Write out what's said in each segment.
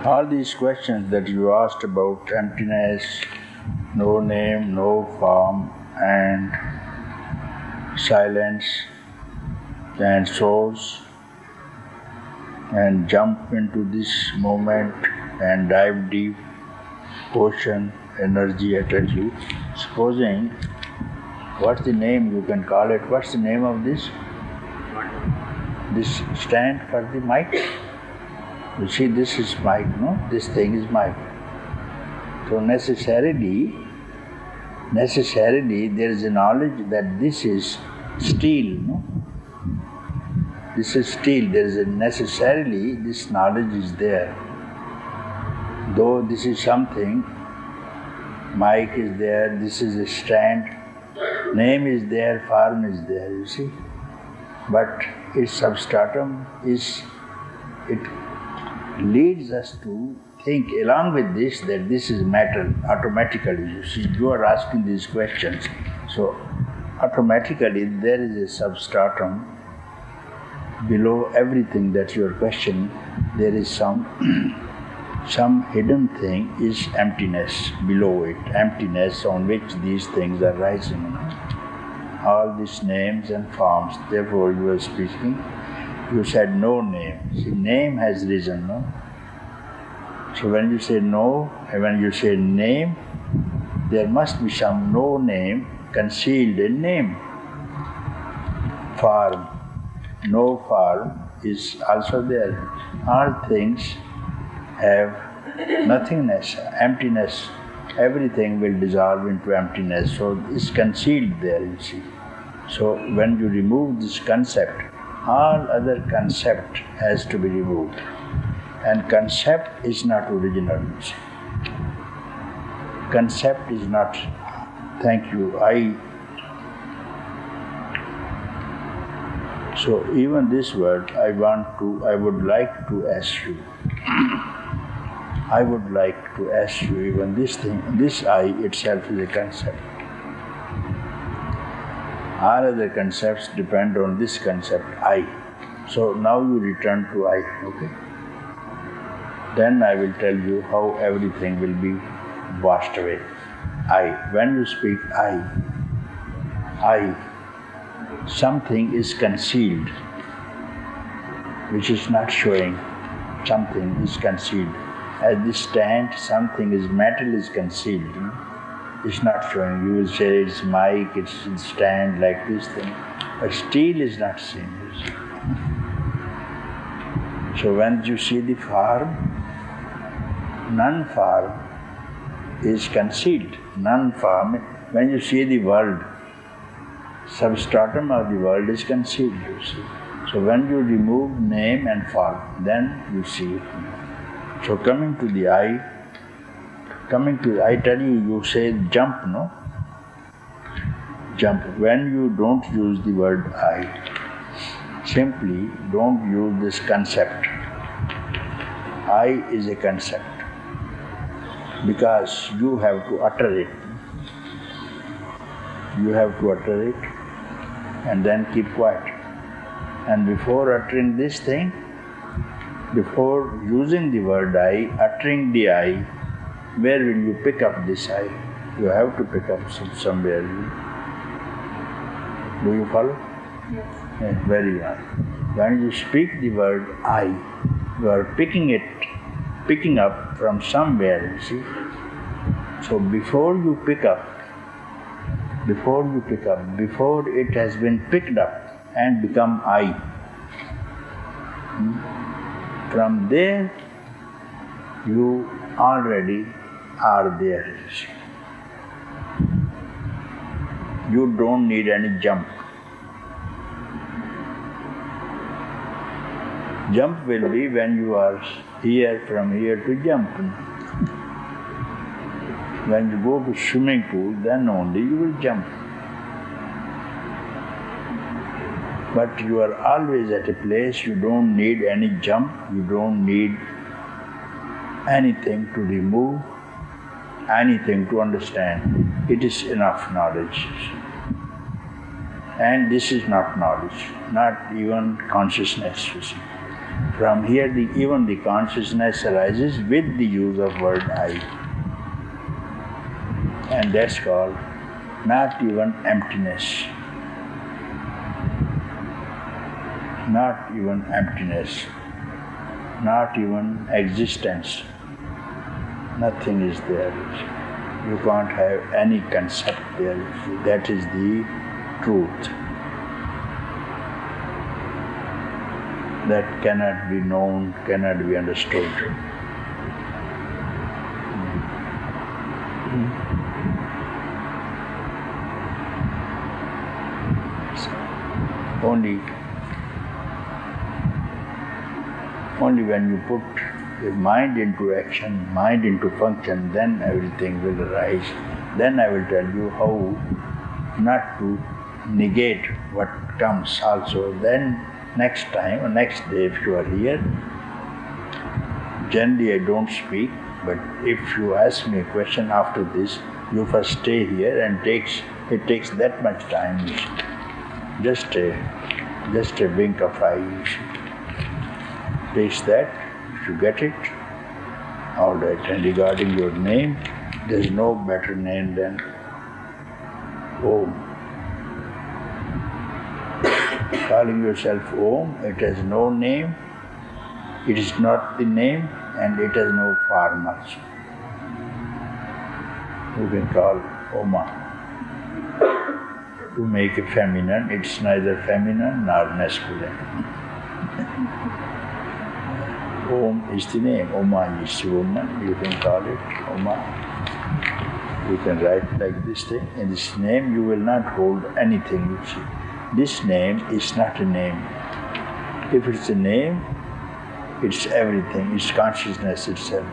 All these questions that you asked about emptiness, no name, no form, and silence, and source, and jump into this moment and dive deep, ocean, energy, I tell you. Supposing, what's the name you can call it? What's the name of this? This stand for the mic. You see, this is mic, no? This thing is mic. So necessarily there is a knowledge that this is steel, no? This is steel. There is necessarily this knowledge is there. Though this is something, mic is there, this is a stand, name is there, form is there, you see. But its substratum is, it leads us to think along with this that this is matter automatically. You see, you are asking these questions. So automatically there is a substratum below everything that you are questioning. There is some hidden thing is emptiness below it, emptiness on which these things are rising. All these names and forms, therefore you were speaking, you said no name. See, name has risen, no? So when you say no, and when you say name, there must be some no name concealed in name. Form, no form is also there. All things have nothingness, emptiness. Everything will dissolve into emptiness. So it's concealed there, you see. So when you remove this concept, all other concept has to be removed. And concept is not original, you see. Concept is not, thank you, so even this word, I would like to ask you. I would like to ask you, even this thing, this I itself is a concept. All other concepts depend on this concept, I. So now you return to I, okay? Then I will tell you how everything will be washed away. I. When you speak I, something is concealed, which is not showing. Something is concealed. As this stand, something is, metal is concealed. You know? It's not showing. You will say it's mic, it's stand like this thing. But steel is not seen. So when you see the form, non-form is concealed. Non-form, when you see the world, substratum of the world is concealed, you see. So when you remove name and form, then you see it. So coming to the I tell you, you say jump, no? Jump. When you don't use the word I, simply don't use this concept. I is a concept. Because you have to utter it. You have to utter it and then keep quiet. And before uttering this thing, before using the word I, uttering the I, where will you pick up this I? You have to pick up somewhere. Do you follow? Yes. Yes, very well. When you speak the word I, you are picking up from somewhere, you see. So before you pick up, before it has been picked up and become I, from there you already are there. You don't need any jump. Jump will be when you are here, from here to jump. When you go to swimming pool, then only you will jump. But you are always at a place, you don't need any jump, you don't need anything to remove, anything to understand. It is enough knowledge. And this is not knowledge, not even consciousness, you see. From here, even the consciousness arises with the use of word I. And that's called not even emptiness. Not even emptiness. Not even existence. Nothing is there. You can't have any concept there. That is the truth. That cannot be known, cannot be understood. Only when you put your mind into action, mind into function, then everything will arise. Then I will tell you how not to negate what comes also. Then next time or next day if you are here, generally I don't speak, but if you ask me a question after this, you first stay here and it takes that much time. Just a wink of eye. Takes that, if you get it, all right. And regarding your name, there is no better name than Om. Calling yourself Om, it has no name, it is not the name, and it has no form also. You can call Oma. To make it feminine, it's neither feminine nor masculine. Om is the name, Oma is the woman, you can call it Oma. You can write like this thing. In this name you will not hold anything, you see. This name is not a name. If it's a name, it's everything, it's consciousness itself.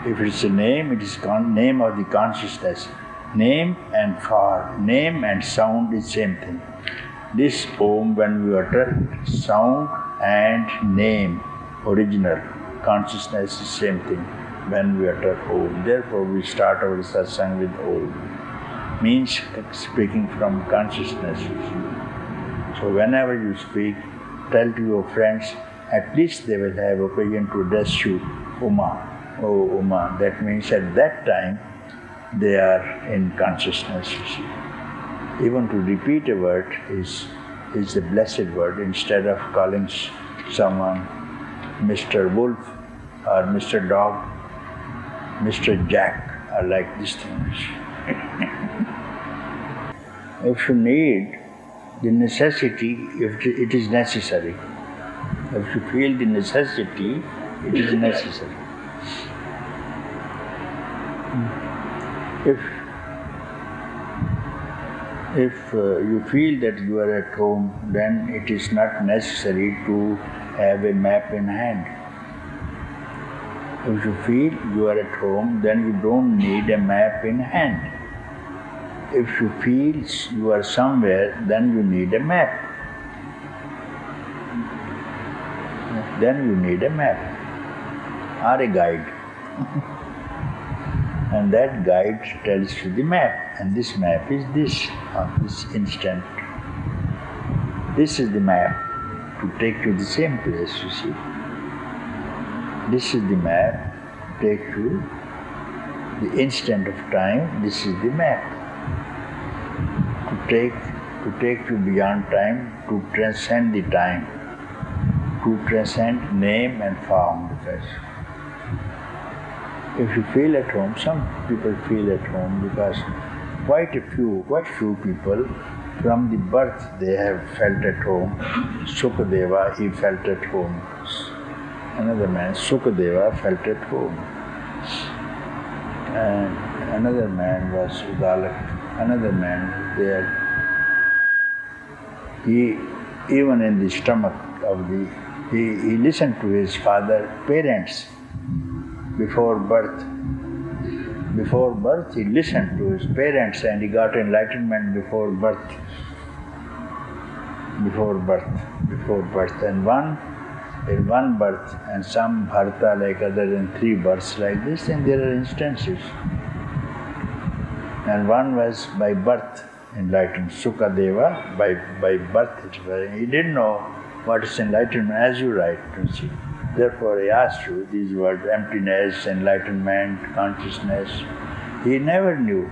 If it's a name, it is name of the consciousness. Name and form, name and sound is same thing. This Om, when we utter, sound and name, original consciousness is same thing when we utter Om. Therefore we start our satsang with Om. Means speaking from consciousness. So whenever you speak, tell to your friends, at least they will have occasion to address you, Uma, oh Uma. That means at that time they are in consciousness, you see. Even to repeat a word is a blessed word. Instead of calling someone Mr. Wolf or Mr. Dog, Mr. Jack, or like these things. If you need the necessity, if it is necessary. If you feel the necessity, it is necessary. If you feel that you are at home, then it is not necessary to have a map in hand. If you feel you are at home, then you don't need a map in hand. If you feel you are somewhere, then you need a map. Then you need a map or a guide. And that guide tells you the map. And this map is this, on this instant. This is the map to take you to the same place, you see. This is the map to take you the instant of time. This is the map to take you beyond time, to transcend the time, to transcend name and form. Because if you feel at home, some people feel at home because quite few people from the birth they have felt at home. Sukadeva, he felt at home. Another man, Sukadeva, felt at home. And another man was Udalak. Another man there. He, even in the stomach of he listened to his parents before birth. Before birth, he listened to his parents and he got enlightenment before birth. Before birth. And in one birth, and some bharta like other in 3 births like this, and there are instances. And one was by birth enlightened, Sukadeva, by birth. He didn't know what is enlightenment, as you write, you see. Therefore I asked you these words, emptiness, enlightenment, consciousness. He never knew.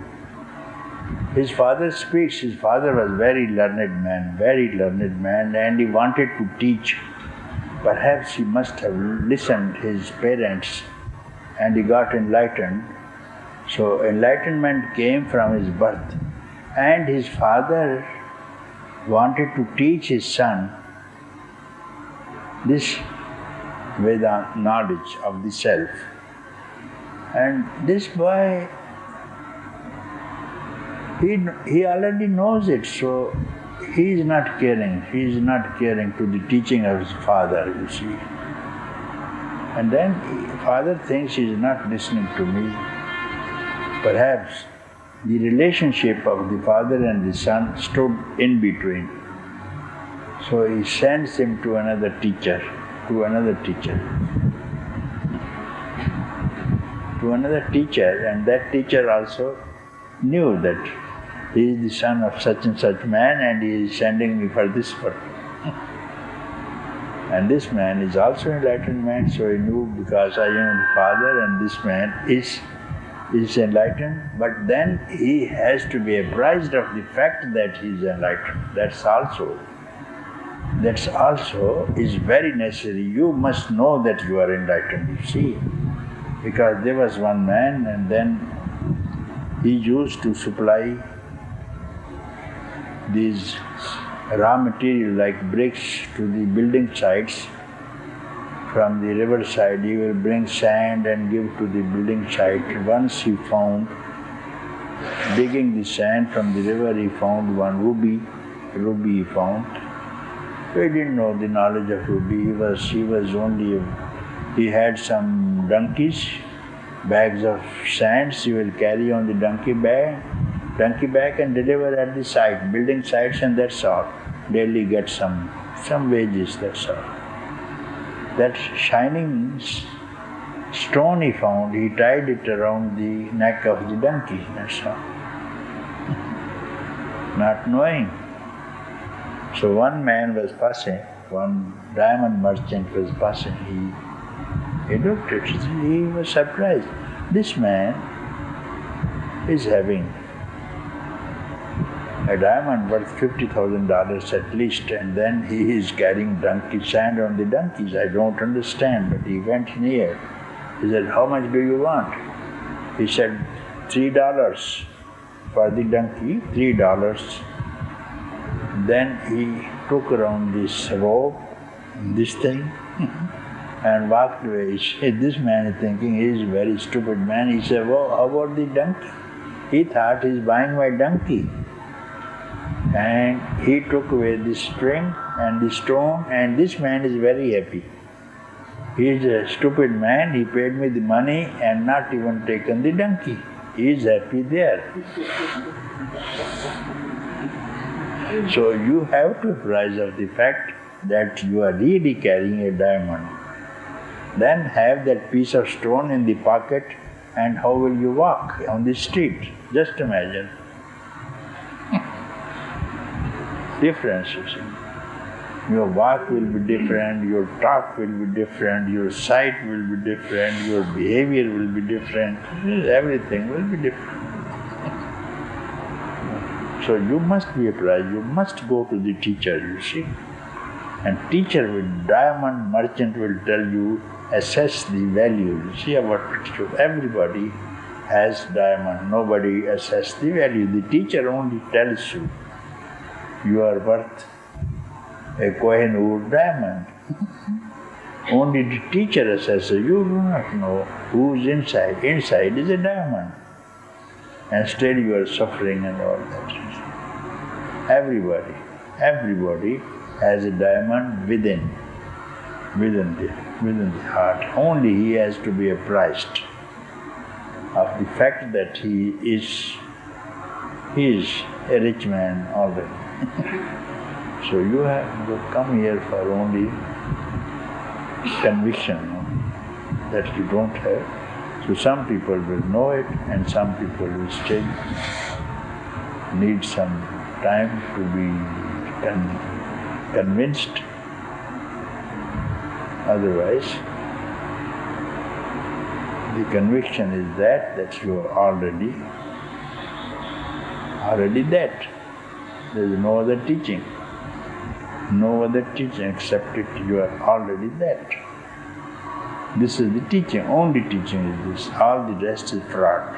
His father speaks. His father was very learned man, and he wanted to teach. Perhaps he must have listened to his parents and he got enlightened. So enlightenment came from his birth. And his father wanted to teach his son this Vedanta knowledge of the self. And this boy, he already knows it, so he is not caring. He is not caring to the teaching of his father, you see. And then father thinks he is not listening to me. Perhaps the relationship of the father and the son stood in between. So he sends him to another teacher, and that teacher also knew that he is the son of such and such man and he is sending me for this purpose. And this man is also enlightened man, so he knew because I am the father and this man is enlightened, but then he has to be apprised of the fact that he is enlightened. That's also is very necessary. You must know that you are enlightened, you see. Because there was one man and then he used to supply these raw material like bricks to the building sites. From the riverside he will bring sand and give to the building site. Once he found, digging the sand from the river, he found one ruby he found. He didn't know the knowledge of ruby. He had some donkeys, bags of sands he will carry on the donkey back and deliver at the site, building sites, and that's all. Daily get some wages, that's all. That shining stone he found, he tied it around the neck of the donkey, that's all. Not knowing. So one man was passing, one diamond merchant was passing, he looked at it, he was surprised. This man is having a diamond worth $50,000 at least, and then he is carrying donkey sand on the donkeys. I don't understand, but he went near. He said, "How much do you want?" He said, $3 for the donkey, $3. Then he took around this rope, this thing, and walked away. This man is thinking he is a very stupid man. He said, "Well, how about the donkey?" He thought he is buying my donkey. And he took away the string and the stone, and this man is very happy. He is a stupid man, he paid me the money and not even taken the donkey. He is happy there. So you have to apprise of the fact that you are really carrying a diamond. Then have that piece of stone in the pocket, and how will you walk on the street? Just imagine. Differences. Your walk will be different, your talk will be different, your sight will be different, your behavior will be different, everything will be different. So you must be apprised, you must go to the teacher, you see. And teacher with diamond merchant will tell you, assess the value. You see about picture. Everybody has diamond, nobody assess the value. The teacher only tells you, you are worth a Kohinoor diamond. Only the teacher assesses. You do not know who's inside. Inside is a diamond. And still you are suffering and all that. Everybody has a diamond within the heart. Only he has to be apprised of the fact that he is a rich man already. So you have to come here for only conviction that you don't have. So some people will know it and some people will still need some time to be convinced Otherwise, the conviction is that you are already that. There is no other teaching. No other teaching except it, you are already that. This is the teaching, only teaching is this. All the rest is fraud.